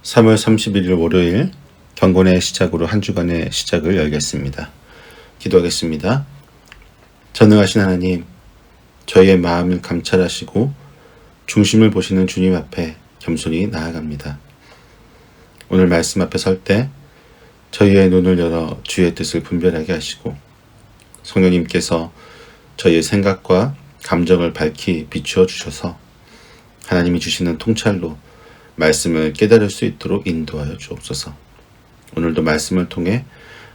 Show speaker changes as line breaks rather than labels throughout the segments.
3월 31일 월요일 경건의 시작으로 한 주간의 시작을 열겠습니다. 기도하겠습니다. 전능하신 하나님, 저희의 마음을 감찰하시고 중심을 보시는 주님 앞에 겸손히 나아갑니다. 오늘 말씀 앞에 설 때 저희의 눈을 열어 주의 뜻을 분별하게 하시고 성령님께서 저희의 생각과 감정을 밝히 비추어 주셔서 하나님이 주시는 통찰로 말씀을 깨달을 수 있도록 인도하여 주옵소서. 오늘도 말씀을 통해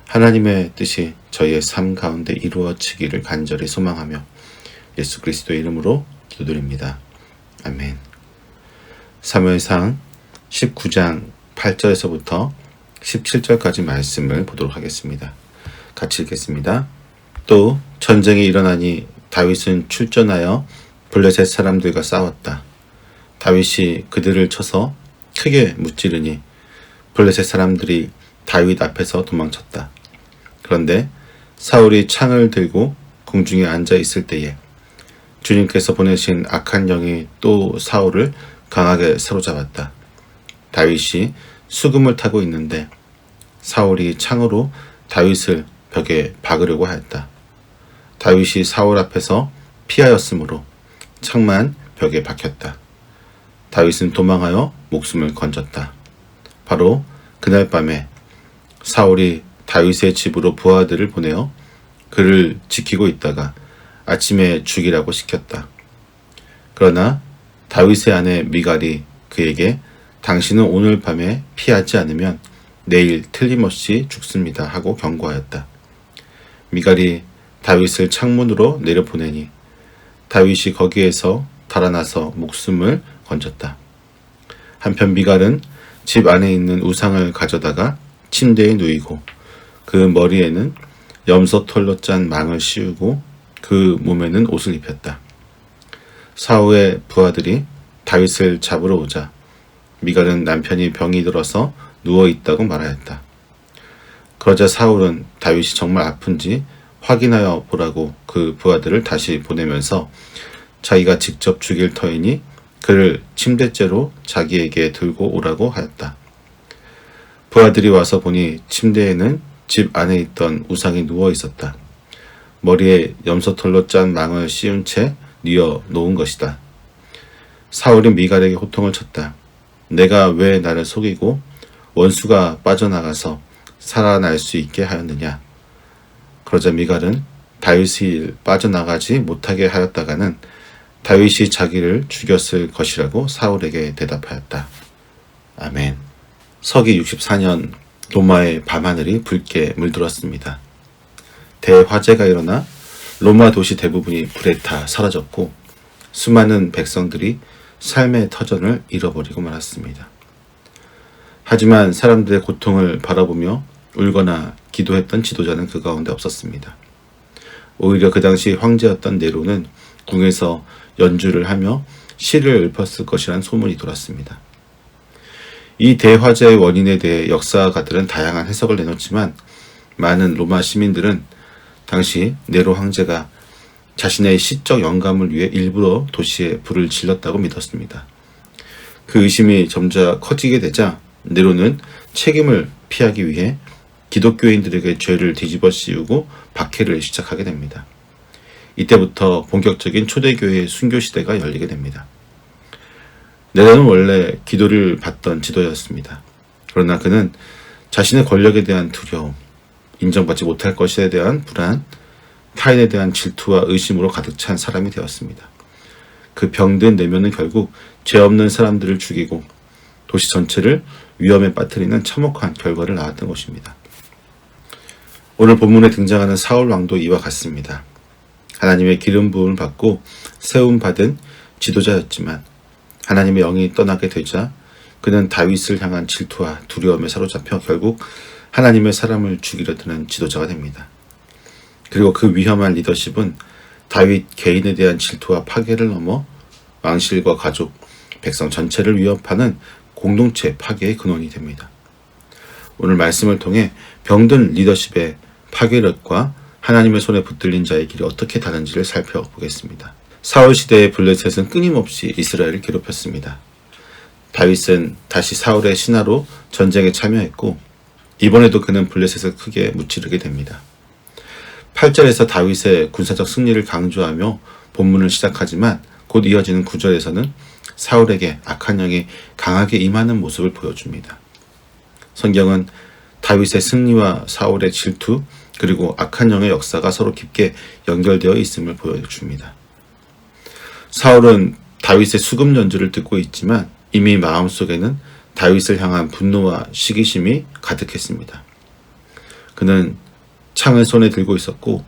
하나님의 뜻이 저희의 삶 가운데 이루어지기를 간절히 소망하며 예수 그리스도의 이름으로 기도드립니다. 아멘. 사무엘상 19장 8절에서부터 17절까지 말씀을 보도록 하겠습니다. 같이 읽겠습니다. 또 전쟁이 일어나니 다윗은 출전하여 블레셋 사람들과 싸웠다. 다윗이 그들을 쳐서 크게 무찌르니 블레셋 사람들이 다윗 앞에서 도망쳤다. 그런데 사울이 창을 들고 궁중에 앉아 있을 때에 주님께서 보내신 악한 영이 또 사울을 강하게 사로잡았다. 다윗이 수금을 타고 있는데 사울이 창으로 다윗을 벽에 박으려고 하였다. 다윗이 사울 앞에서 피하였으므로 창만 벽에 박혔다. 다윗은 도망하여 목숨을 건졌다. 바로 그날 밤에 사울이 다윗의 집으로 부하들을 보내어 그를 지키고 있다가 아침에 죽이라고 시켰다. 그러나 다윗의 아내 미갈이 그에게 당신은 오늘 밤에 피하지 않으면 내일 틀림없이 죽습니다 하고 경고하였다. 미갈이 다윗을 창문으로 내려보내니 다윗이 거기에서 달아나서 목숨을 건졌다. 한편 미갈은 집 안에 있는 우상을 가져다가 침대에 누이고 그 머리에는 염소털로 짠 망을 씌우고 그 몸에는 옷을 입혔다. 사울의 부하들이 다윗을 잡으러 오자 미갈은 남편이 병이 들어서 누워있다고 말하였다. 그러자 사울은 다윗이 정말 아픈지 확인하여 보라고 그 부하들을 다시 보내면서 자기가 직접 죽일 터이니 그를 침대째로 자기에게 들고 오라고 하였다. 부하들이 와서 보니 침대에는 집 안에 있던 우상이 누워 있었다. 머리에 염소털로 짠 망을 씌운 채 뉘어 놓은 것이다. 사울이 미갈에게 호통을 쳤다. 내가 왜 나를 속이고 원수가 빠져나가서 살아날 수 있게 하였느냐. 그러자 미갈은 다윗이 빠져나가지 못하게 하였다가는 다윗이 자기를 죽였을 것이라고 사울에게 대답하였다. 아멘. 서기 64년 로마의 밤하늘이 붉게 물들었습니다. 대화재가 일어나 로마 도시 대부분이 불에 타 사라졌고 수많은 백성들이 삶의 터전을 잃어버리고 말았습니다. 하지만 사람들의 고통을 바라보며 울거나 기도했던 지도자는 그 가운데 없었습니다. 오히려 그 당시 황제였던 네로는 궁에서 연주를 하며 시를 읊었을 것이란 소문이 돌았습니다. 이 대화재의 원인에 대해 역사가들은 다양한 해석을 내놓지만 많은 로마 시민들은 당시 네로 황제가 자신의 시적 영감을 위해 일부러 도시에 불을 질렀다고 믿었습니다. 그 의심이 점차 커지게 되자 네로는 책임을 피하기 위해 기독교인들에게 죄를 뒤집어 씌우고 박해를 시작하게 됩니다. 이때부터 본격적인 초대교회의 순교시대가 열리게 됩니다. 네로는 원래 기도를 받던 지도자였습니다. 그러나 그는 자신의 권력에 대한 두려움, 인정받지 못할 것에 대한 불안, 타인에 대한 질투와 의심으로 가득 찬 사람이 되었습니다. 그 병든 내면은 결국 죄 없는 사람들을 죽이고 도시 전체를 위험에 빠뜨리는 참혹한 결과를 낳았던 것입니다. 오늘 본문에 등장하는 사울 왕도 이와 같습니다. 하나님의 기름 부음을 받고 세움 받은 지도자였지만 하나님의 영이 떠나게 되자 그는 다윗을 향한 질투와 두려움에 사로잡혀 결국 하나님의 사람을 죽이려 드는 지도자가 됩니다. 그리고 그 위험한 리더십은 다윗 개인에 대한 질투와 파괴를 넘어 왕실과 가족, 백성 전체를 위협하는 공동체 파괴의 근원이 됩니다. 오늘 말씀을 통해 병든 리더십의 파괴력과 하나님의 손에 붙들린 자의 길이 어떻게 다른지를 살펴보겠습니다. 사울 시대의 블레셋은 끊임없이 이스라엘을 괴롭혔습니다. 다윗은 다시 사울의 신하로 전쟁에 참여했고 이번에도 그는 블레셋을 크게 무찌르게 됩니다. 8절에서 다윗의 군사적 승리를 강조하며 본문을 시작하지만 곧 이어지는 9절에서는 사울에게 악한 영이 강하게 임하는 모습을 보여줍니다. 성경은 다윗의 승리와 사울의 질투 그리고 악한 영의 역사가 서로 깊게 연결되어 있음을 보여줍니다. 사울은 다윗의 수금 연주를 듣고 있지만 이미 마음속에는 다윗을 향한 분노와 시기심이 가득했습니다. 그는 창을 손에 들고 있었고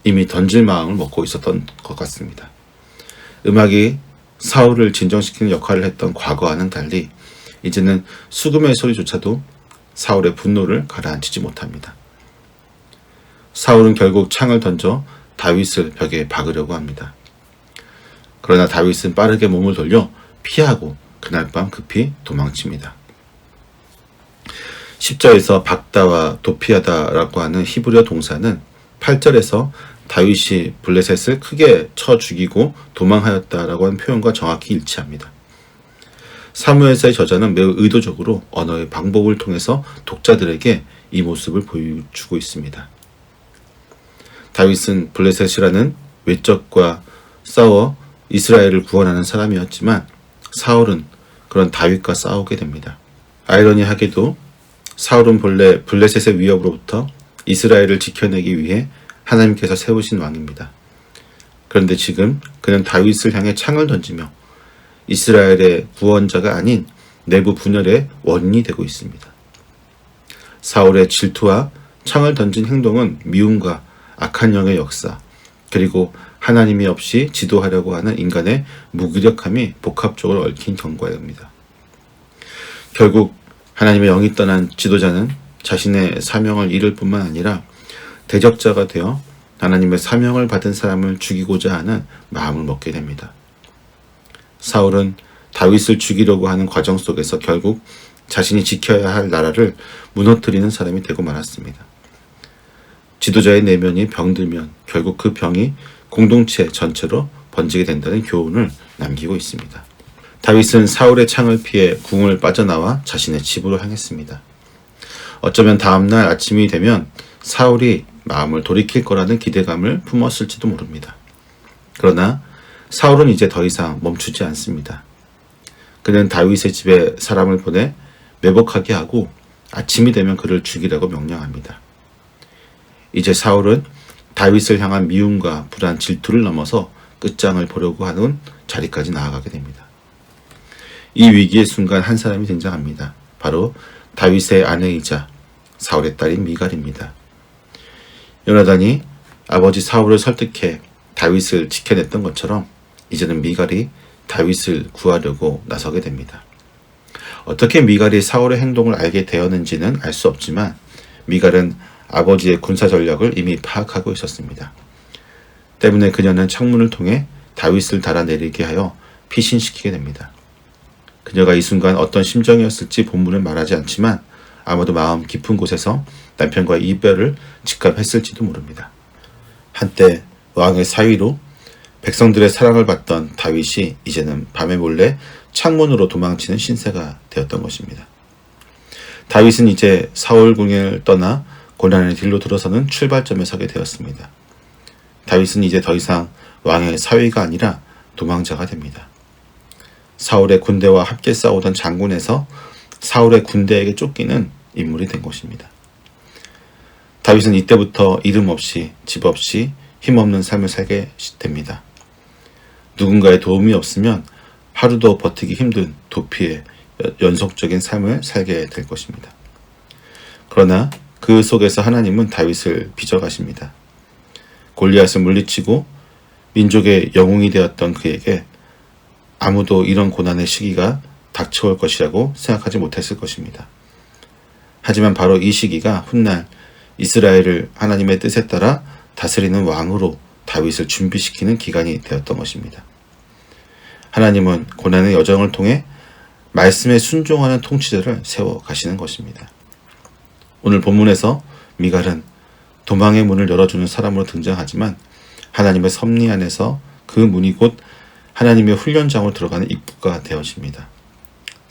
이미 던질 마음을 먹고 있었던 것 같습니다. 음악이 사울을 진정시키는 역할을 했던 과거와는 달리 이제는 수금의 소리조차도 사울의 분노를 가라앉히지 못합니다. 사울은 결국 창을 던져 다윗을 벽에 박으려고 합니다. 그러나 다윗은 빠르게 몸을 돌려 피하고 그날 밤 급히 도망칩니다. 10절에서 박다와 도피하다라고 하는 히브리어 동사는 8절에서 다윗이 블레셋을 크게 쳐 죽이고 도망하였다라고 하는 표현과 정확히 일치합니다. 사무엘서의 저자는 매우 의도적으로 언어의 방법을 통해서 독자들에게 이 모습을 보여주고 있습니다. 다윗은 블레셋이라는 외적과 싸워 이스라엘을 구원하는 사람이었지만 사울은 그런 다윗과 싸우게 됩니다. 아이러니하게도 사울은 본래 블레셋의 위협으로부터 이스라엘을 지켜내기 위해 하나님께서 세우신 왕입니다. 그런데 지금 그는 다윗을 향해 창을 던지며 이스라엘의 구원자가 아닌 내부 분열의 원인이 되고 있습니다. 사울의 질투와 창을 던진 행동은 미움과 악한 영의 역사, 그리고 하나님이 없이 지도하려고 하는 인간의 무기력함이 복합적으로 얽힌 경과입니다. 결국 하나님의 영이 떠난 지도자는 자신의 사명을 잃을 뿐만 아니라 대적자가 되어 하나님의 사명을 받은 사람을 죽이고자 하는 마음을 먹게 됩니다. 사울은 다윗을 죽이려고 하는 과정 속에서 결국 자신이 지켜야 할 나라를 무너뜨리는 사람이 되고 말았습니다. 지도자의 내면이 병들면 결국 그 병이 공동체 전체로 번지게 된다는 교훈을 남기고 있습니다. 다윗은 사울의 창을 피해 궁을 빠져나와 자신의 집으로 향했습니다. 어쩌면 다음날 아침이 되면 사울이 마음을 돌이킬 거라는 기대감을 품었을지도 모릅니다. 그러나 사울은 이제 더 이상 멈추지 않습니다. 그는 다윗의 집에 사람을 보내 매복하게 하고 아침이 되면 그를 죽이라고 명령합니다. 이제 사울은 다윗을 향한 미움과 불안, 질투를 넘어서 끝장을 보려고 하는 자리까지 나아가게 됩니다. 이 위기의 순간 한 사람이 등장합니다. 바로 다윗의 아내이자 사울의 딸인 미갈입니다. 요나단이 아버지 사울을 설득해 다윗을 지켜냈던 것처럼 이제는 미갈이 다윗을 구하려고 나서게 됩니다. 어떻게 미갈이 사울의 행동을 알게 되었는지는 알 수 없지만 미갈은 아버지의 군사 전략을 이미 파악하고 있었습니다. 때문에 그녀는 창문을 통해 다윗을 달아내리게 하여 피신시키게 됩니다. 그녀가 이 순간 어떤 심정이었을지 본문은 말하지 않지만 아마도 마음 깊은 곳에서 남편과의 이별을 직감했을지도 모릅니다. 한때 왕의 사위로 백성들의 사랑을 받던 다윗이 이제는 밤에 몰래 창문으로 도망치는 신세가 되었던 것입니다. 다윗은 이제 사울 궁을 떠나 고난의 길로 들어서는 출발점에 서게 되었습니다. 다윗은 이제 더 이상 왕의 사위가 아니라 도망자가 됩니다. 사울의 군대와 함께 싸우던 장군에서 사울의 군대에게 쫓기는 인물이 된 것입니다. 다윗은 이때부터 이름 없이 집 없이 힘없는 삶을 살게 됩니다. 누군가의 도움이 없으면 하루도 버티기 힘든 도피의 연속적인 삶을 살게 될 것입니다. 그러나 그 속에서 하나님은 다윗을 빚어가십니다. 골리앗을 물리치고 민족의 영웅이 되었던 그에게 아무도 이런 고난의 시기가 닥쳐올 것이라고 생각하지 못했을 것입니다. 하지만 바로 이 시기가 훗날 이스라엘을 하나님의 뜻에 따라 다스리는 왕으로 다윗을 준비시키는 기간이 되었던 것입니다. 하나님은 고난의 여정을 통해 말씀에 순종하는 통치자를 세워 가시는 것입니다. 오늘 본문에서 미갈은 도망의 문을 열어주는 사람으로 등장하지만 하나님의 섭리 안에서 그 문이 곧 하나님의 훈련장으로 들어가는 입구가 되어집니다.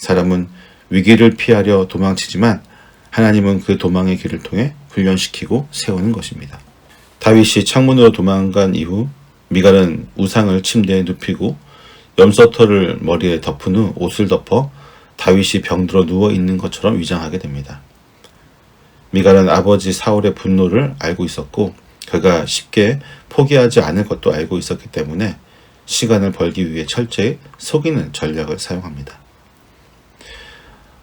사람은 위기를 피하려 도망치지만 하나님은 그 도망의 길을 통해 훈련시키고 세우는 것입니다. 다윗이 창문으로 도망간 이후 미갈은 우상을 침대에 눕히고 염소털을 머리에 덮은 후 옷을 덮어 다윗이 병들어 누워 있는 것처럼 위장하게 됩니다. 미갈은 아버지 사울의 분노를 알고 있었고 그가 쉽게 포기하지 않을 것도 알고 있었기 때문에 시간을 벌기 위해 철저히 속이는 전략을 사용합니다.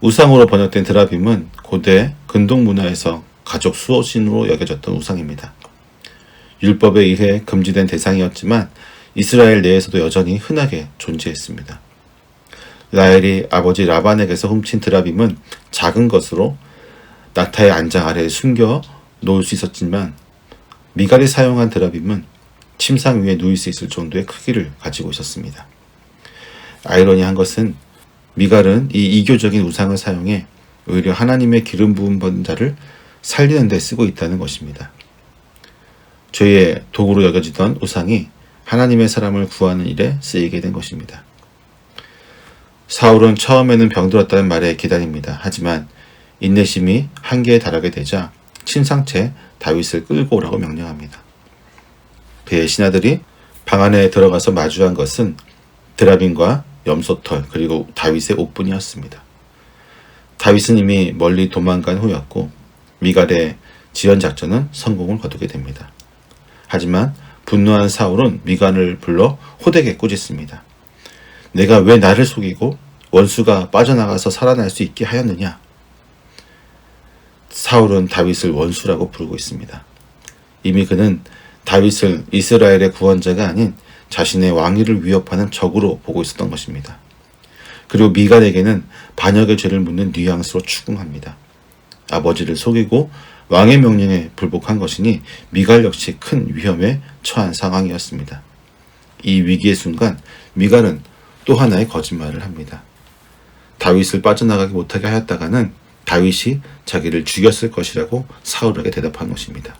우상으로 번역된 드라빔은 고대 근동 문화에서 가족 수호신으로 여겨졌던 우상입니다. 율법에 의해 금지된 대상이었지만 이스라엘 내에서도 여전히 흔하게 존재했습니다. 라헬이 아버지 라반에게서 훔친 드라빔은 작은 것으로 낙타의 안장 아래에 숨겨 놓을 수 있었지만 미갈이 사용한 드라빔은 침상 위에 누일 수 있을 정도의 크기를 가지고 있었습니다. 아이러니한 것은 미갈은 이 이교적인 우상을 사용해 오히려 하나님의 기름 부은 번자를 살리는 데 쓰고 있다는 것입니다. 죄의 도구로 여겨지던 우상이 하나님의 사람을 구하는 일에 쓰이게 된 것입니다. 사울은 처음에는 병들었다는 말에 기다립니다. 하지만 인내심이 한계에 달하게 되자 침상채 다윗을 끌고 오라고 명령합니다. 그의 신하들이 방 안에 들어가서 마주한 것은 드라빔과 염소털 그리고 다윗의 옷뿐이었습니다. 다윗은 이미 멀리 도망간 후였고 미갈의 지연 작전은 성공을 거두게 됩니다. 하지만 분노한 사울은 미갈을 불러 호되게 꾸짖습니다. 내가 왜 나를 속이고 원수가 빠져나가서 살아날 수 있게 하였느냐? 사울은 다윗을 원수라고 부르고 있습니다. 이미 그는 다윗을 이스라엘의 구원자가 아닌 자신의 왕위를 위협하는 적으로 보고 있었던 것입니다. 그리고 미갈에게는 반역의 죄를 묻는 뉘앙스로 추궁합니다. 아버지를 속이고 왕의 명령에 불복한 것이니 미갈 역시 큰 위험에 처한 상황이었습니다. 이 위기의 순간 미갈은 또 하나의 거짓말을 합니다. 다윗을 빠져나가지 못하게 하였다가는 다윗이 자기를 죽였을 것이라고 사울에게 대답한 것입니다.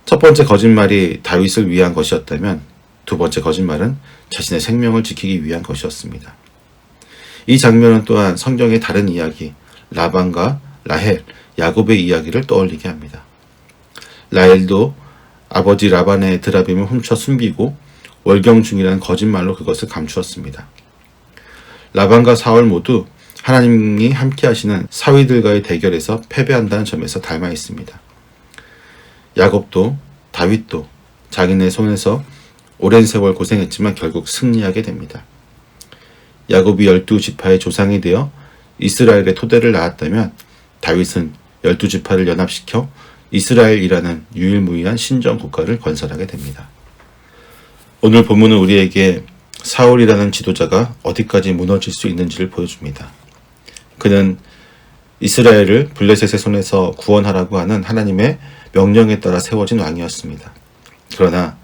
첫 번째 거짓말이 다윗을 위한 것이었다면 두 번째 거짓말은 자신의 생명을 지키기 위한 것이었습니다. 이 장면은 또한 성경의 다른 이야기, 라반과 라헬, 야곱의 이야기를 떠올리게 합니다. 라헬도 아버지 라반의 드라빔을 훔쳐 숨기고 월경 중이라는 거짓말로 그것을 감추었습니다. 라반과 사울 모두 하나님이 함께 하시는 사위들과의 대결에서 패배한다는 점에서 닮아 있습니다. 야곱도 다윗도 자기네 손에서 오랜 세월 고생했지만 결국 승리하게 됩니다. 야곱이 12지파의 조상이 되어 이스라엘의 토대를 낳았다면 다윗은 12지파를 연합시켜 이스라엘이라는 유일무이한 신정 국가를 건설하게 됩니다. 오늘 본문은 우리에게 사울이라는 지도자가 어디까지 무너질 수 있는지를 보여줍니다. 그는 이스라엘을 블레셋의 손에서 구원하라고 하는 하나님의 명령에 따라 세워진 왕이었습니다. 그러나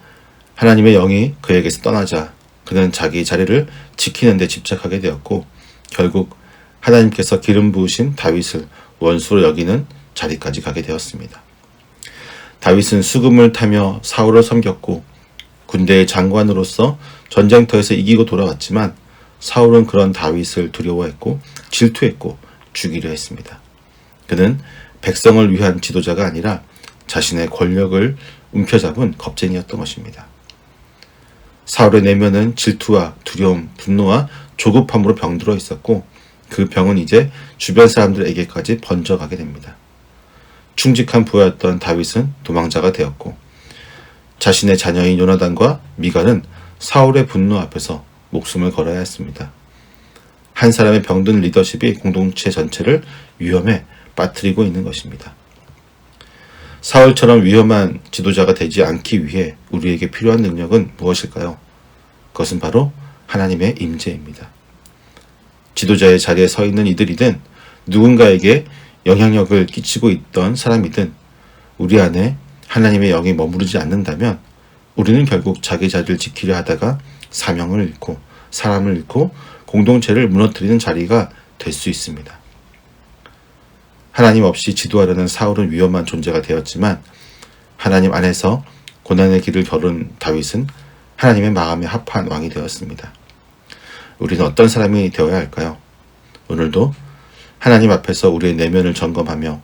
하나님의 영이 그에게서 떠나자 그는 자기 자리를 지키는 데 집착하게 되었고 결국 하나님께서 기름 부으신 다윗을 원수로 여기는 자리까지 가게 되었습니다. 다윗은 수금을 타며 사울을 섬겼고 군대의 장관으로서 전쟁터에서 이기고 돌아왔지만 사울은 그런 다윗을 두려워했고 질투했고 죽이려 했습니다. 그는 백성을 위한 지도자가 아니라 자신의 권력을 움켜잡은 겁쟁이였던 것입니다. 사울의 내면은 질투와 두려움, 분노와 조급함으로 병들어 있었고 그 병은 이제 주변 사람들에게까지 번져가게 됩니다. 충직한 부하였던 다윗은 도망자가 되었고 자신의 자녀인 요나단과 미갈은 사울의 분노 앞에서 목숨을 걸어야 했습니다. 한 사람의 병든 리더십이 공동체 전체를 위험에 빠뜨리고 있는 것입니다. 사울처럼 위험한 지도자가 되지 않기 위해 우리에게 필요한 능력은 무엇일까요? 그것은 바로 하나님의 임재입니다. 지도자의 자리에 서 있는 이들이든 누군가에게 영향력을 끼치고 있던 사람이든 우리 안에 하나님의 영이 머무르지 않는다면 우리는 결국 자기 자리를 지키려 하다가 사명을 잃고 사람을 잃고 공동체를 무너뜨리는 자리가 될 수 있습니다. 하나님 없이 지도하려는 사울은 위험한 존재가 되었지만 하나님 안에서 고난의 길을 걸은 다윗은 하나님의 마음에 합한 왕이 되었습니다. 우리는 어떤 사람이 되어야 할까요? 오늘도 하나님 앞에서 우리의 내면을 점검하며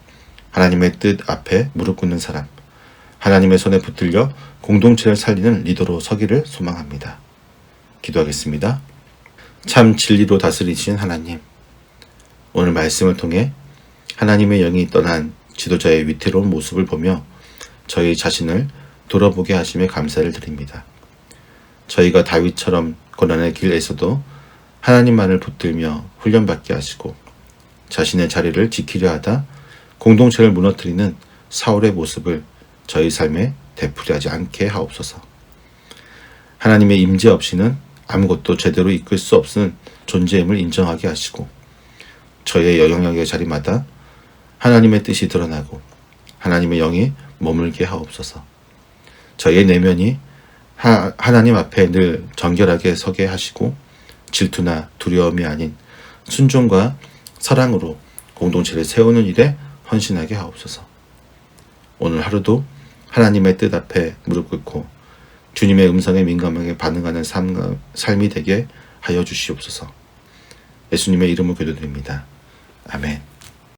하나님의 뜻 앞에 무릎 꿇는 사람, 하나님의 손에 붙들려 공동체를 살리는 리더로 서기를 소망합니다. 기도하겠습니다. 참 진리로 다스리신 하나님, 오늘 말씀을 통해 하나님의 영이 떠난 지도자의 위태로운 모습을 보며 저희 자신을 돌아보게 하심에 감사를 드립니다. 저희가 다윗처럼 고난의 길에서도 하나님만을 붙들며 훈련받게 하시고 자신의 자리를 지키려 하다 공동체를 무너뜨리는 사울의 모습을 저희 삶에 되풀이하지 않게 하옵소서. 하나님의 임재 없이는 아무것도 제대로 이끌 수 없는 존재임을 인정하게 하시고 저의 영향력의 자리마다 하나님의 뜻이 드러나고 하나님의 영이 머물게 하옵소서. 저의 내면이 하나님 앞에 늘 정결하게 서게 하시고 질투나 두려움이 아닌 순종과 사랑으로 공동체를 세우는 일에 헌신하게 하옵소서. 오늘 하루도 하나님의 뜻 앞에 무릎 꿇고 주님의 음성에 민감하게 반응하는 삶이 되게 하여 주시옵소서. 예수님의 이름으로 기도드립니다. 아멘.